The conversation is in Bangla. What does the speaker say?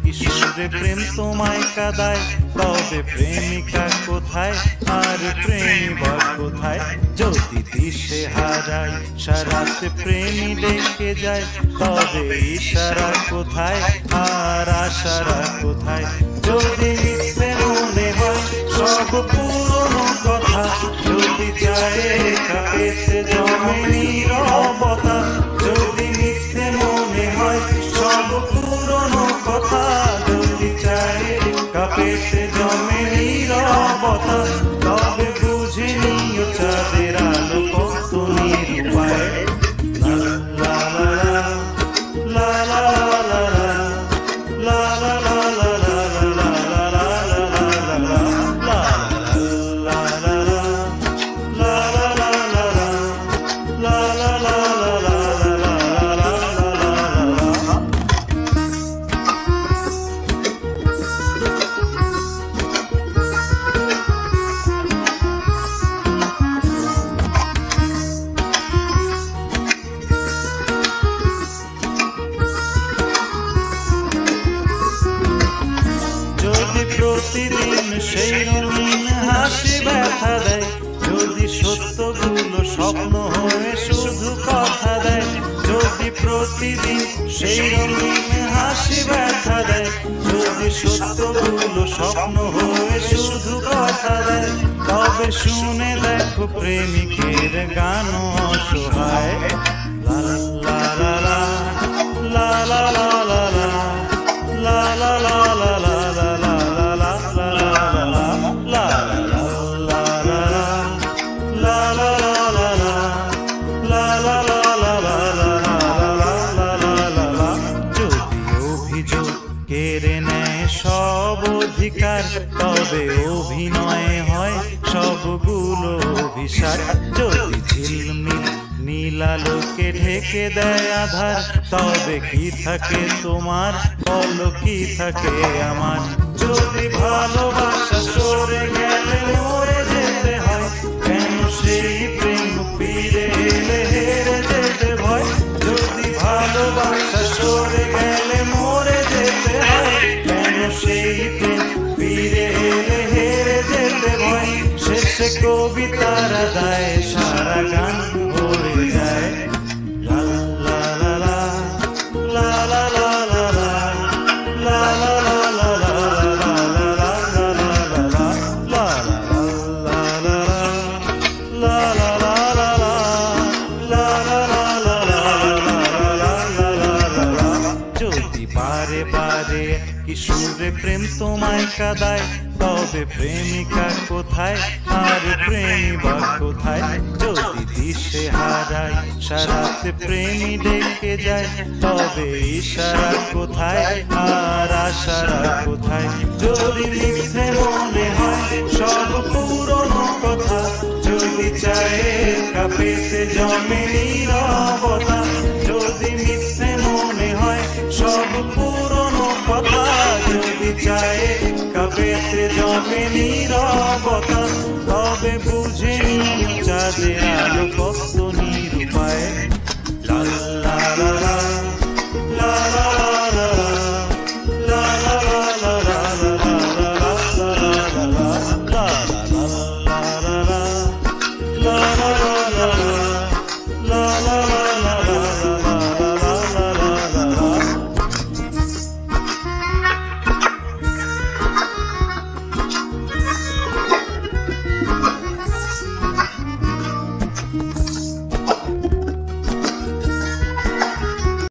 কিশোরে প্রেম তোমায় কাদায়, তবে প্রেমিকা কোথায় আর প্রেমিক কোথায়? যদি দিশে হারায় সারাতে প্রেমী ডেকে যায়, তবে ইশারা কোথায় আর আশারা কোথায়? যদি মিথ্যে মনে হয় সব পুরনো কথা, যদি চায় কাপেতে জমে নীরবতা, যদি মিথ্যে মনে হয় সব পুরনো কথা, যদি চায় কাপেতে জমে নীরবতা, তবে বুঝে নিও চাঁদের আলো কত নিরুপায়। লা লা লা লা লা লা লা লা লা লা প্রতিদিন সেই রঙিন হাসি ব্যথা দেয়, যদি সত্যগুলো স্বপ্ন হয়ে শুধু কথা দেয়, যদি প্রতিদিন সেই রঙিন হাসি ব্যথা দেয়, যদি সত্যগুলো স্বপ্ন হয়ে শুধু কথা দেয়, তবে শুনে দেখো প্রেমিকের গান অসহায়। লা লা লা লা লা লা লা লা লা লা লা লা লা কেড়ে নেয় সব অধিকার, তবে অভিনয় হয় সবগুলো অভিশাপ। যদি ঝিলমিল নীলালোকে ঢেকে দেয় আধার, তবে কি থাকে তোমার বলো কি থাকে আমার? যদি ভালোবাসা সরে গেলে মরে যেতে হয়, কেন সেই প্রেম ফিরে এলে হেরে যেতে ভয়? যদি ভালোবাসা সরে গেলে মরে যেতে হয়, কেন সেই প্রেম ফিরে এলে হেরে যেতে ভয়? শেষে কবিতারা দেয় সারা গান ভরে যায়। লা লা লা লা লা লা লা লা লা লা লা লা লা কিশোরে প্রেম তোমায় কাদায়, তবে প্রেমিকা কোথায় আর প্রেমিক কোথায়? যদি দিশে হারায় সারাতে প্রেমী ডেকে যায়, তবে ইশারা কোথায় আর আশারা কোথায়? যদি মিথ্যে মনে হয় সব পুরনো কথা, যদি চায় কাপেতে জমে নীরবতা, যদি মিথ্যে মনে হয় সব পুরনো কথা, যদি চায় কাপেতে জমে নীরবতা, তবে বুঝে নিও চাঁদের আলো কত নিরুপায়। লা লা লা লা